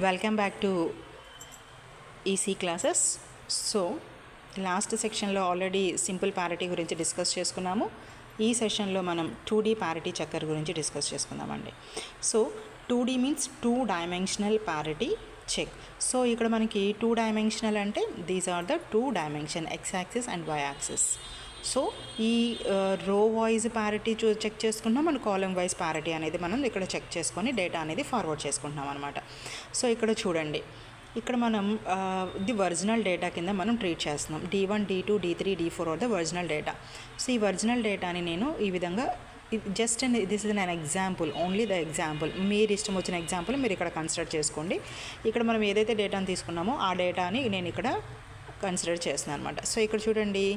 Welcome back to EC classes. So last సెక్షన్లో already simple parity గురించి discuss చేసుకున్నాము. ఈ సెషన్లో మనం 2D ప్యారిటీ చెక్కర్ గురించి డిస్కస్ చేసుకుందామండి. So 2D means 2 dimensional parity check. So ఇక్కడ మనకి 2 డైమెన్షనల్ అంటే these are the 2 dimension X axis and Y axis. So ఈ రో వైజ్ ప్యారిటీ చెక్ చేసుకుంటున్నాం, మన కాలం వైజ్ ప్యారిటీ అనేది మనం ఇక్కడ చెక్ చేసుకొని డేటా అనేది ఫార్వర్డ్ చేసుకుంటున్నాం అనమాట. సో ఇక్కడ చూడండి, ఇక్కడ మనం ది ఒరిజినల్ డేటా కింద మనం ట్రీట్ చేస్తున్నాం. D1, D2, D3, D4 are the original data. So ఈ ఒరిజినల్ డేటాని నేను ఈ విధంగా just this is an example, only the example. మీరు ఇష్టం వచ్చిన ఎగ్జాంపుల్ మీరు ఇక్కడ కన్సిడర్ చేసుకోండి. ఇక్కడ మనం ఏదైతే డేటాని తీసుకున్నామో ఆ డేటాని నేను ఇక్కడ కన్సిడర్ చేస్తున్నాను అనమాట. సో ఇక్కడ చూడండి,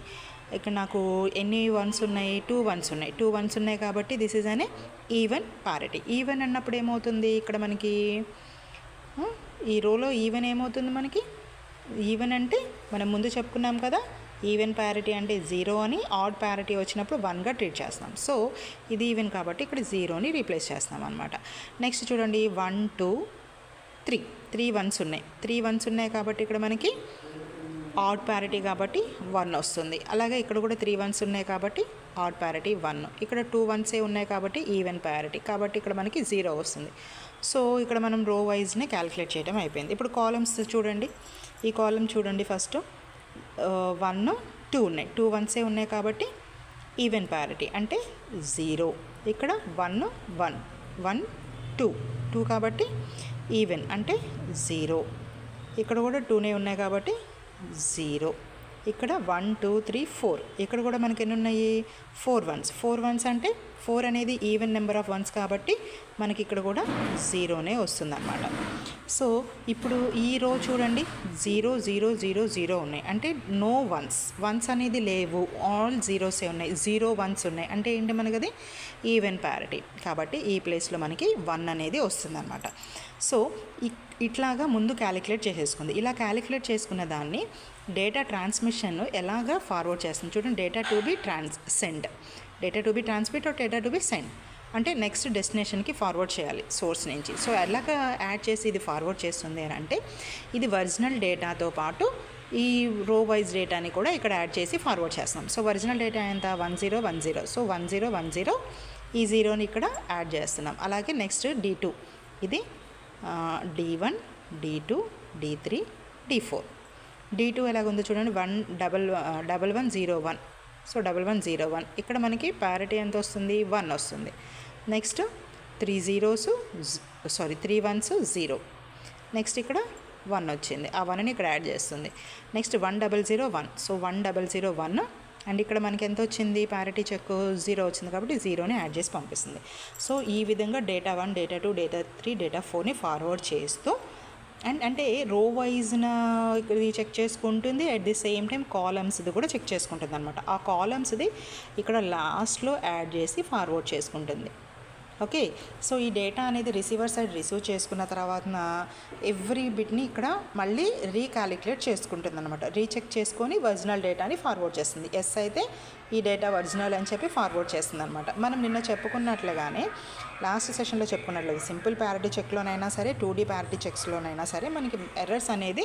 ఇక్కడ నాకు ఎన్ని వన్స్ ఉన్నాయి? 2 వన్స్ ఉన్నాయి. 2 వన్స్ ఉన్నాయి కాబట్టి దిస్ ఈజ్ అనే ఈవెన్ ప్యారిటీ. ఈవెన్ అన్నప్పుడు ఏమవుతుంది, ఇక్కడ మనకి ఈ రోలో ఈవెన్ ఏమవుతుంది మనకి? ఈవెన్ అంటే మనం ముందు చెప్పుకున్నాం కదా, ఈవెన్ ప్యారిటీ అంటే 0 అని, ఆడ్ ప్యారిటీ వచ్చినప్పుడు 1గా ట్రీట్ చేస్తాం. సో ఇది ఈవెన్ కాబట్టి ఇక్కడ 0ని రీప్లేస్ చేస్తాం అనమాట. నెక్స్ట్ చూడండి, 1, 2, 3 వన్స్ ఉన్నాయి. 3 వన్స్ ఉన్నాయి కాబట్టి ఇక్కడ మనకి ఆడ్ ప్యారిటీ కాబట్టి 1 వస్తుంది. అలాగే ఇక్కడ కూడా 3 వన్స్ ఉన్నాయి కాబట్టి ఆడ్ ప్యారిటీ 1. ఇక్కడ 2 వన్సే ఉన్నాయి కాబట్టి ఈవెన్ ప్యారిటీ కాబట్టి ఇక్కడ మనకి 0 వస్తుంది. సో ఇక్కడ మనం రో వైజ్ని క్యాలిక్యులేట్ చేయడం అయిపోయింది. ఇప్పుడు కాలమ్స్ చూడండి, ఈ కాలం చూడండి, ఫస్ట్ 1, 2 ఉన్నాయి. 2 వన్సే ఉన్నాయి కాబట్టి ఈవెన్ ప్యారిటీ అంటే 0. ఇక్కడ 1, 1, 1, 2, 2 కాబట్టి ఈవెన్ అంటే 0. ఇక్కడ కూడా 2నే ఉన్నాయి కాబట్టి 0. ఇక్కడ 1, 2, 3, 4. ఇక్కడ కూడా మనకి ఎన్ని ఉన్నాయి? 4 వన్స్. 4 వన్స్ అంటే 4 అనేది ఈవెన్ నెంబర్ ఆఫ్ వన్స్ కాబట్టి మనకి ఇక్కడ కూడా 0నే వస్తుంది అన్నమాట. సో ఇప్పుడు ఈ రో చూడండి, 0, 0, 0, 0 ఉన్నాయి అంటే నో వన్స్. వన్స్ అనేది లేవు, ఆల్ జీరోసే ఉన్నాయి. 0 వన్స్ ఉన్నాయి అంటే ఏంటి మనకి? అది ఈవెన్ ప్యారిటీ కాబట్టి ఈ ప్లేస్లో మనకి 1 అనేది వస్తుంది అన్నమాట. సో ఇట్లాగా ముందు క్యాలిక్యులేట్ చేసేసుకుంది. ఇలా క్యాలిక్యులేట్ చేసుకున్న దాన్ని డేటా ట్రాన్స్మిషన్ ఎలాగా ఫార్వర్డ్ చేస్తుంది చూడండి. Data to be send, data to be transmit or data to be send అంటే నెక్స్ట్ డెస్టినేషన్కి ఫార్వర్డ్ చేయాలి సోర్స్ నుంచి. సో ఎలాగా యాడ్ చేసి ఇది ఫార్వర్డ్ చేస్తుంది అని అంటే, ఇది ఒరిజినల్ డేటాతో పాటు ఈ రో వైజ్ డేటాని కూడా ఇక్కడ యాడ్ చేసి ఫార్వర్డ్ చేస్తాం. సో ఒరిజినల్ డేటా ఎంత? 1010. సో 1010 ఈ 0ని ఇక్కడ యాడ్ చేస్తున్నాం. అలాగే నెక్స్ట్ D2, ఇది D1, D2, D3, D4. D2 ఎలాగుందో చూడండి, 1101. సో 1101 ఇక్కడ మనకి ప్యారిటీ ఎంత వస్తుంది? 1 వస్తుంది. Next 3 once 0. నెక్స్ట్ ఇక్కడ 1 వచ్చింది, ఆ 1ని ఇక్కడ యాడ్ చేస్తుంది. నెక్స్ట్ 1001. సో 1001 అండ్ ఇక్కడ మనకి ఎంత వచ్చింది? ప్యారిటీ చెక్ 0 వచ్చింది కాబట్టి 0ని యాడ్ చేసి పంపిస్తుంది. సో ఈ విధంగా డేటా 1, డేటా 2, డేటా 3, డేటా 4ని ఫార్వర్డ్ చేస్తూ అండ్ అంటే రో వైజ్న ఇది చెక్ చేసుకుంటుంది, అట్ ది సేమ్ టైం కాలమ్స్ది కూడా చెక్ చేసుకుంటుంది అనమాట. ఆ కాలమ్స్ది ఇక్కడ లాస్ట్లో యాడ్ చేసి ఫార్వర్డ్ చేసుకుంటుంది. ఓకే, సో ఈ డేటా అనేది రిసీవర్ సైడ్ రిసీవ్ చేసుకున్న తర్వాత ఎవ్రీ బిట్ని ఇక్కడ మళ్ళీ రీకాలిక్యులేట్ చేసుకుంటుంది అనమాట. రీచెక్ చేసుకొని ఒరిజినల్ డేటాని ఫార్వర్డ్ చేస్తుంది. ఎస్ అయితే ఈ డేటా ఒరిజినల్ అని చెప్పి ఫార్వర్డ్ చేస్తుంది అనమాట. మనం నిన్న చెప్పుకున్నట్లుగానే, లాస్ట్ సెషన్లో చెప్పుకున్నట్లుగా సింపుల్ ప్యారిటీ చెక్లోనైనా సరే, 2D ప్యారిటీ చెక్స్లోనైనా సరే మనకి ఎర్రర్స్ అనేది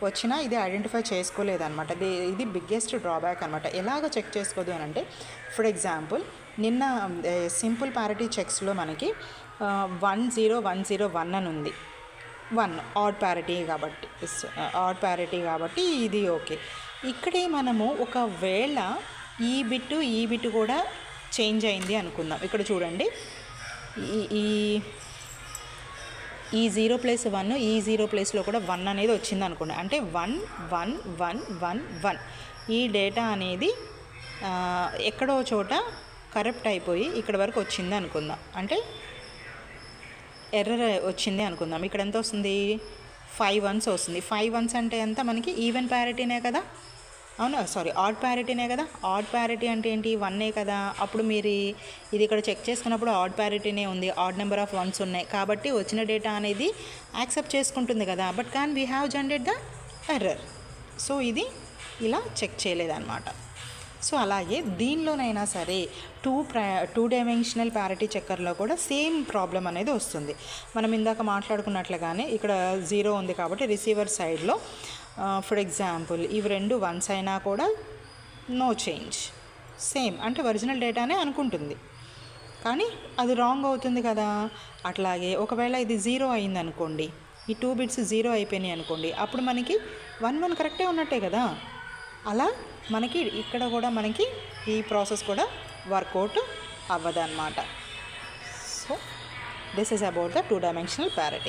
వచ్చినా ఇది ఐడెంటిఫై చేసుకోలేదన్నమాట. ఇది బిగ్గెస్ట్ డ్రాబ్యాక్ అనమాట. ఎలాగ చెక్ చేసుకోదు అని అంటే, ఫర్ ఎగ్జాంపుల్ నిన్న సింపుల్ ప్యారిటీ చెక్స్లో మనకి 10101 అని ఉంది. 1 ఆడ్ ప్యారిటీ కాబట్టి ఇది ఓకే. ఇక్కడే మనము ఒకవేళ ఈ బిట్టు కూడా చేంజ్ అయింది అనుకుందాం. ఇక్కడ చూడండి, ఈ 0 ప్లస్ 1, ఈ 0 ప్లేస్లో కూడా 1 అనేది వచ్చింది అనుకోండి. అంటే 1, 1, 1, 1, 1 ఈ డేటా అనేది ఎక్కడో చోట కరప్ట్ అయిపోయి ఇక్కడ వరకు వచ్చింది అనుకుందాం. అంటే ఎర్రర్ వచ్చింది అనుకుందాం. ఇక్కడ ఎంత వస్తుంది? 5 వన్స్ వస్తుంది. 5 వన్స్ అంటే ఎంత మనకి? ఈవెన్ ప్యారిటీనే కదా, అవునా? సారీ, ఆడ్ ప్యారిటీనే కదా. ఆడ్ ప్యారిటీ అంటే ఏంటి? 1ఏ కదా. అప్పుడు మీరు ఇది ఇక్కడ చెక్ చేసుకున్నప్పుడు ఆడ్ ప్యారిటీనే ఉంది, ఆడ్ నెంబర్ ఆఫ్ వన్స్ ఉన్నాయి కాబట్టి వచ్చిన డేటా అనేది యాక్సెప్ట్ చేసుకుంటుంది కదా. But can we have generate the error. So ఇది ఇలా చెక్ చేయలేదన్నమాట. సో అలాగే దీనిలోనైనా సరే టూ డైమెన్షనల్ ప్యారిటీ చెక్కర్లో కూడా సేమ్ ప్రాబ్లం అనేది వస్తుంది. మనం ఇందాక మాట్లాడుకున్నట్లుగానే ఇక్కడ 0 ఉంది కాబట్టి రిసీవర్ సైడ్లో ఫర్ ఎగ్జాంపుల్ ఇవి రెండు వన్స్ అయినా కూడా నో చేంజ్, సేమ్ అంటే ఒరిజినల్ డేటానే అనుకుంటుంది, కానీ అది రాంగ్ అవుతుంది కదా. అట్లాగే ఒకవేళ ఇది 0 అయింది అనుకోండి, ఈ 2 బిట్స్ 0 అయిపోయినాయి అనుకోండి, అప్పుడు మనకి 1 కరెక్టే ఉన్నట్టే కదా. అలా మనకి ఇక్కడ కూడా మనకి ఈ ప్రాసెస్ కూడా వర్కౌట్ అవ్వదన్నమాట. So this is about the two dimensional parity.